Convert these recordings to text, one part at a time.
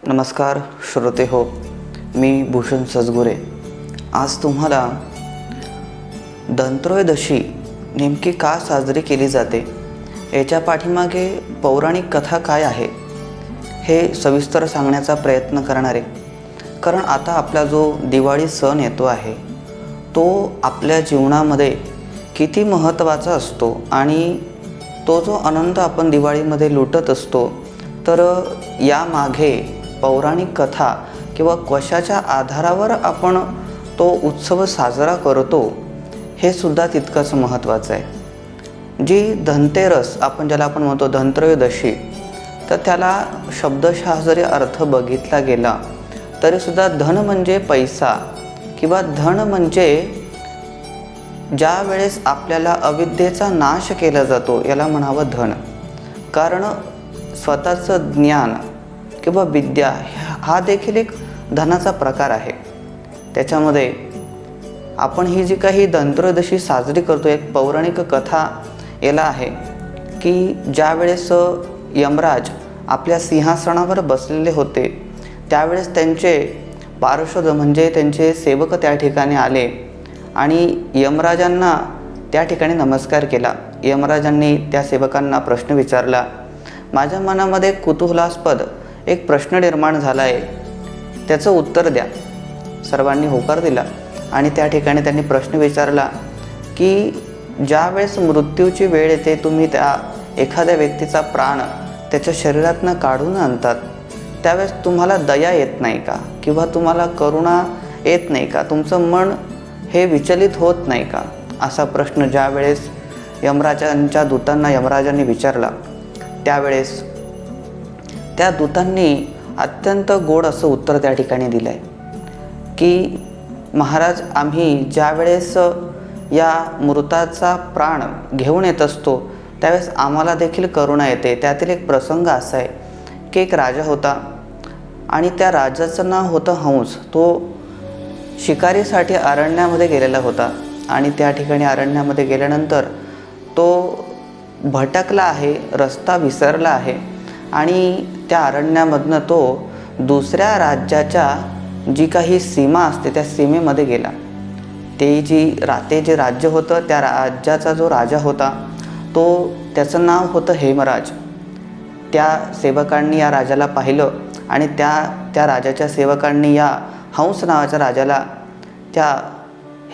नमस्कार श्रोते हो, मी भूषण सजगुरे। आज तुम्हाला धनत्रयोदशी नेमकी का साजरी केली जाते, याच्या पाठीमागे पौराणिक कथा काय आहे हे सविस्तर सांगण्याचा प्रयत्न करणार आहे। कारण आता आपला जो दिवाळी सण येतो आहे तो आपल्या जीवनामध्ये किती महत्त्वाचा असतो आणि तो जो आनंद आपण दिवाळीमध्ये लुटत असतो, तर यामागे पौराणिक कथा किंवा कशाच्या आधारावर आपण तो उत्सव साजरा करतो हे सुद्धा तितकंच महत्त्वाचं आहे। जी धनतेरस आपण ज्याला आपण म्हणतो धनत्रयोदशी, तर त्याला शब्दशः जरी अर्थ बघितला गेला तरीसुद्धा धन म्हणजे पैसा किंवा धन म्हणजे ज्या वेळेस आपल्याला अविद्येचा नाश केला जातो याला म्हणावं धन। कारण स्वतःचं ज्ञान किंवा विद्या हा देखील एक धनाचा प्रकार आहे। त्याच्यामध्ये आपण ही जी काही धनत्रयोदशी साजरी करतो, एक पौराणिक कथा याला आहे की ज्या वेळेस यमराज आपल्या सिंहासनावर बसलेले होते त्यावेळेस त्यांचे पार्षद म्हणजे त्यांचे सेवक त्या ठिकाणी आले आणि यमराजांना त्या ठिकाणी नमस्कार केला। यमराजांनी त्या सेवकांना प्रश्न विचारला। माझ्या मनामध्ये कुतूहलास्पद एक प्रश्न निर्माण झाला आहे, त्याचं उत्तर द्या। सर्वांनी होकार दिला आणि त्या ठिकाणी त्यांनी प्रश्न विचारला की ज्या वेळेस मृत्यूची वेळ येते, तुम्ही त्या एखाद्या व्यक्तीचा प्राण त्याच्या शरीरातनं काढून आणतात त्यावेळेस तुम्हाला दया येत नाही का, किंवा तुम्हाला करुणा येत नाही का, तुमचं मन हे विचलित होत नाही का? असा प्रश्न ज्या वेळेस यमराजांच्या दूतांना यमराजांनी विचारला त्यावेळेस त्या दूतांनी अत्यंत गोड असं उत्तर त्या ठिकाणी दिलं आहे की महाराज, आम्ही ज्या वेळेस या मृताचा प्राण घेऊन येत असतो त्यावेळेस आम्हाला देखील करुणा येते। त्यातील एक प्रसंग असा आहे की एक राजा होता आणि त्या राजाचं नाव होतं हंस। तो शिकारीसाठी अरण्यामध्ये गेलेला होता आणि त्या ठिकाणी अरण्यामध्ये गेल्यानंतर तो भटकला आहे, रस्ता विसरला आहे आणि त्या अरण्यामधनं तो दुसऱ्या राज्याच्या जी काही सीमा असते त्या सीमेमध्ये गेला। ते जे राज्य होतं त्या राज्याचा जो राजा होता तो त्याचं नाव होतं हेमराज। त्या सेवकांनी या राजाला पाहिलं आणि त्या राजाच्या सेवकांनी या हंस नावाच्या राजाला त्या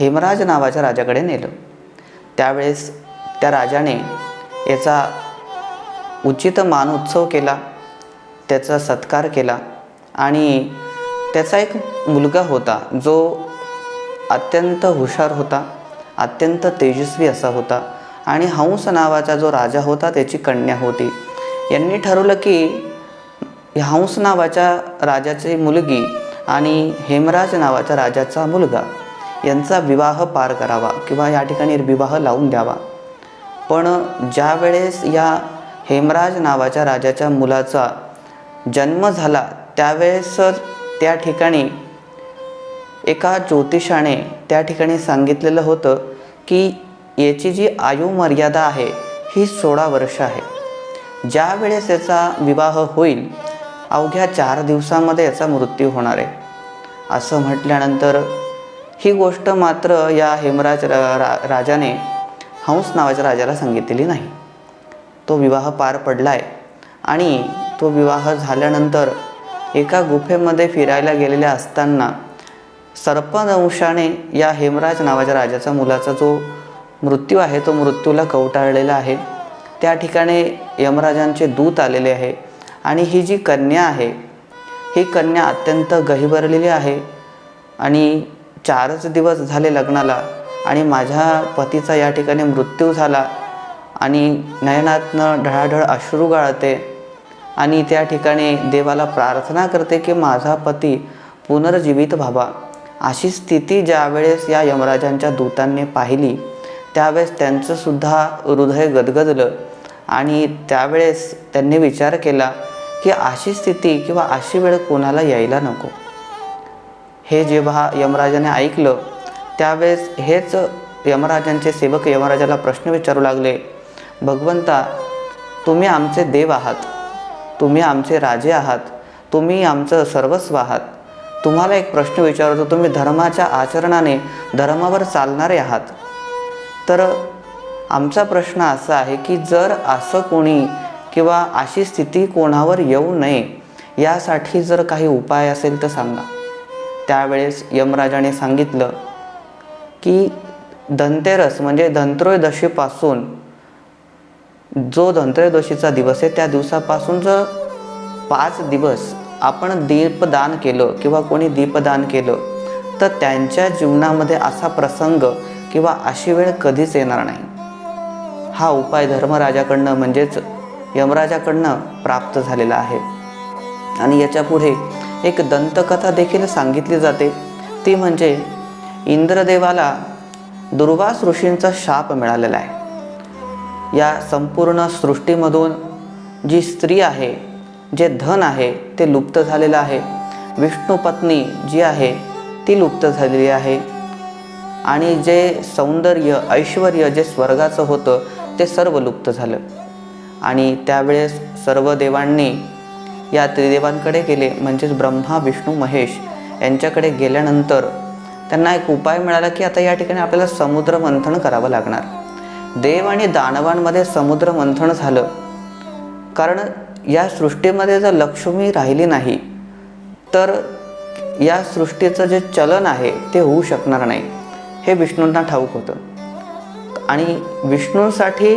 हेमराज नावाच्या राजाकडे नेलं। त्यावेळेस त्या राजाने याचा उचित मान उत्सव केला, त्याचा सत्कार केला आणि त्याचा एक मुलगा होता जो अत्यंत हुशार होता, अत्यंत तेजस्वी असा होता आणि हंस नावाचा जो राजा होता त्याची कन्या होती। यांनी ठरवलं की हंस नावाच्या राजाची मुलगी आणि हेमराज नावाच्या राजाचा मुलगा यांचा विवाह पार करावा किंवा या ठिकाणी विवाह लावून द्यावा। पण ज्या वेळेस या हेमराज नावाच्या राजाच्या मुलाचा जन्म झाला त्यावेळेस त्या ठिकाणी एका ज्योतिषाने त्या ठिकाणी सांगितलेलं होतं की याची जी आयु मर्यादा आहे ही 16 वर्ष आहे। ज्या वेळेस याचा विवाह होईल अवघ्या 4 दिवसामध्ये याचा मृत्यू होणार आहे असं म्हटल्यानंतर ही गोष्ट मात्र या हेमराज राजाने हंस नावाच्या राजाला सांगितलेली नाही। तो विवाह पार पडला आहे आणि तो विवाह झाल्यानंतर एका गुफेमध्ये फिरायला गेलेल्या असताना सर्पदंशाने या हेमराज नावाच्या राजाचा मुलाचा जो मृत्यू आहे तो मृत्यूला कवटाळलेला आहे। त्या ठिकाणी यमराजांचे दूत आलेले आहे आणि ही जी कन्या आहे ही कन्या अत्यंत गहिवरलेली आहे आणि 4च दिवस झाले लग्नाला आणि माझ्या पतीचा या ठिकाणी मृत्यू झाला आणि नयनातनं ढळाढळ अश्रू गाळते आणि त्या ठिकाणी देवाला प्रार्थना करते की माझा पती पुनर्जीवित व्हावा। अशी स्थिती ज्यावेळेस या यमराजांच्या दूतांनी पाहिली त्यावेळेस त्यांचंसुद्धा हृदय गदगदलं आणि त्यावेळेस त्यांनी विचार केला की अशी स्थिती किंवा अशी वेळ कोणाला यायला नको। हे जेव्हा यमराजाने ऐकलं त्यावेळेस हेच यमराजांचे सेवक यमराजाला प्रश्न विचारू लागले, भगवंता, तुम्ही आमचे देव आहात, तुम्ही आमचे राजे आहात, तुम्ही आमचं सर्वस्व आहात. तुम्हाला एक प्रश्न विचारतो, तुम्ही धर्माच्या आचरणाने धर्मावर चालणारे आहात. तर आमचा प्रश्न असा आहे की जर असं कोणी किंवा अशी स्थिती कोणावर येऊ नये यासाठी जर काही उपाय असेल तर सांगा. त्यावेळेस यमराजाने सांगितलं की धनतेरस म्हणजे धनत्रयोदशीपासून, जो धनत्रयोदशीचा दिवस आहे त्या दिवसापासून जर 5 दिवस आपण दीपदान केलं किंवा कोणी दीपदान केलं तर त्यांच्या जीवनामध्ये असा प्रसंग किंवा अशी वेळ कधीच येणार नाही. हा उपाय धर्मराजाकडनं म्हणजेच यमराजाकडनं प्राप्त झालेला आहे. आणि याच्या पुढे एक दंतकथा देखील सांगितली जाते. ती म्हणजे इंद्रदेवाला दुर्वास ऋषींचा शाप मिळालेला आहे. या संपूर्ण सृष्टीमधून जी स्त्री आहे, जे धन आहे ते लुप्त झालेलं आहे. विष्णू पत्नी जी आहे ती लुप्त झालेली आहे. आणि जे सौंदर्य ऐश्वर्य जे स्वर्गाचं होतं ते सर्व लुप्त झालं. आणि त्यावेळेस सर्व देवांनी या त्रिदेवांकडे गेले, म्हणजेच ब्रह्मा विष्णू महेश यांच्याकडे गेल्यानंतर त्यांना एक उपाय मिळाला की आता या ठिकाणी आपल्याला समुद्र मंथन करावं लागणार. देव आणि दानवांमध्ये समुद्र मंथन झालं, कारण या सृष्टीमध्ये जर लक्ष्मी राहिली नाही तर या सृष्टीचं जे चलन आहे ते होऊ शकणार नाही, हे विष्णूंना ठाऊक होतं. आणि विष्णूंसाठी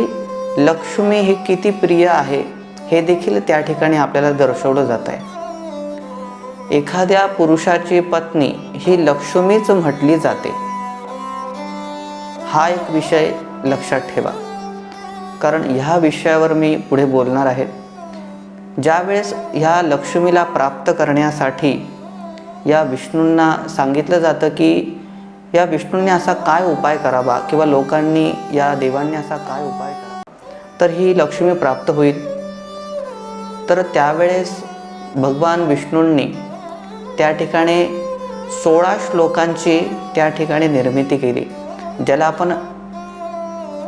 लक्ष्मी ही किती प्रिय आहे हे देखील त्या ठिकाणी आपल्याला दर्शवलं जात आहे. एखाद्या पुरुषाची पत्नी ही लक्ष्मीच म्हटली जाते. हा एक विषय लक्षात ठेवा, कारण ह्या विषयावर मी पुढे बोलणार आहे. ज्यावेळेस ह्या लक्ष्मीला प्राप्त करण्यासाठी या विष्णूंना सांगितलं जातं की या विष्णूंनी असा काय उपाय करावा किंवा लोकांनी या देवांनी असा काय उपाय करावा तर ही लक्ष्मी प्राप्त होईल. तर त्यावेळेस भगवान विष्णूंनी त्या ठिकाणी 16 श्लोकांची त्या ठिकाणी निर्मिती केली, ज्याला आपण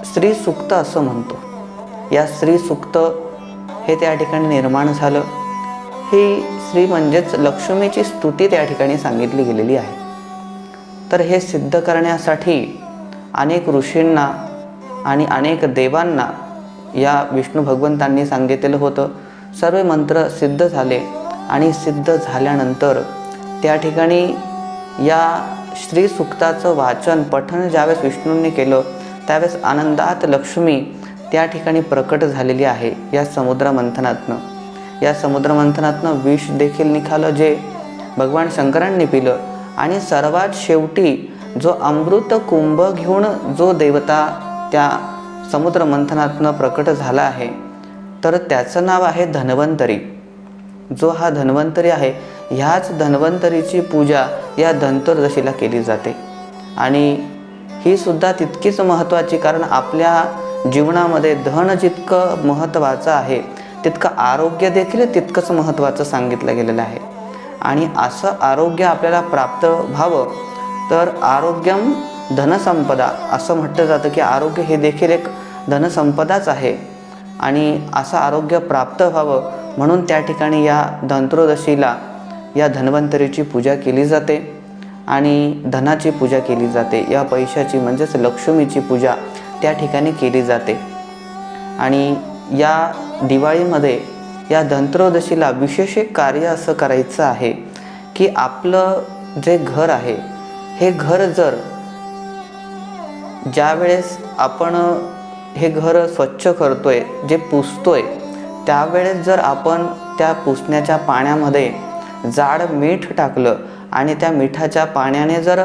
श्री सूक्त असं म्हणतो. या श्री सूक्त हे त्या ठिकाणी निर्माण झालं. ही श्री म्हणजेच लक्ष्मीची स्तुती त्या ठिकाणी सांगितली गेलेली आहे. तर हे सिद्ध करण्यासाठी अनेक ऋषींना आणि अनेक देवांना या विष्णू भगवंतांनी सांगितलेलं होतं. सर्व मंत्र सिद्ध झाले आणि सिद्ध झाल्यानंतर त्या ठिकाणी या श्री सूक्ताचं वाचन पठण ज्यावेळेस विष्णूंनी केलं त्यावेळेस आनंदात लक्ष्मी त्या ठिकाणी प्रकट झालेली आहे. या समुद्र मंथनातनं विष देखील निघालं जे भगवान शंकरांनी पिलं. आणि सर्वात शेवटी जो अमृत कुंभ घेऊन जो देवता त्या समुद्र मंथनातनं प्रकट झाला आहे तर त्याचं नाव आहे धन्वंतरी. जो हा धन्वंतरी आहे ह्याच धन्वंतरीची पूजा या धनत्रयोदशीला केली जाते. आणि ही सुद्धा तितकीच महत्त्वाची, कारण आपल्या जीवनामध्ये धन जितकं महत्त्वाचं आहे तितकं आरोग्य देखील तितकंच महत्त्वाचं सांगितलं गेलेलं आहे. आणि असं आरोग्य आपल्याला प्राप्त व्हावं तर आरोग्यम धनसंपदा असं म्हटलं जातं की आरोग्य हे देखील एक धनसंपदाच आहे. आणि असं आरोग्य प्राप्त व्हावं म्हणून त्या ठिकाणी या धनत्रयोदशीला या धन्वंतरीची पूजा केली जाते आणि धनाची पूजा केली जाते. या पैशाची म्हणजेच लक्ष्मीची पूजा त्या ठिकाणी केली जाते. आणि या दिवाळीमध्ये या धनत्रयोदशीला विशेष एक कार्य असं करायचं आहे की आपलं जे घर आहे हे घर जर ज्या वेळेस आपण हे घर स्वच्छ करतोय, जे पुसतोय, त्यावेळेस जर आपण त्या पुसण्याच्या पाण्यामध्ये जाड मीठ टाकलं आणि त्या मिठाच्या पाण्याने जर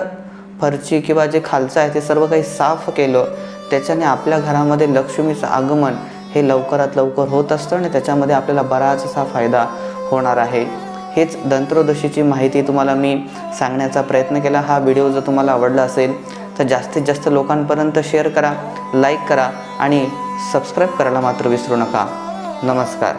फरची किंवा जे खालचं आहे ते सर्व काही साफ केलं, त्याच्याने आपल्या घरामध्ये लक्ष्मीचं आगमन हे लवकरात लवकर होत असतं आणि त्याच्यामध्ये आपल्याला बराचसा फायदा होणार आहे. हेच धनत्रयोदशीची माहिती तुम्हाला मी सांगण्याचा प्रयत्न केला. हा व्हिडिओ जर तुम्हाला आवडला असेल तर जास्तीत जास्त लोकांपर्यंत शेअर करा, लाईक करा आणि सबस्क्राईब करायला मात्र विसरू नका. नमस्कार.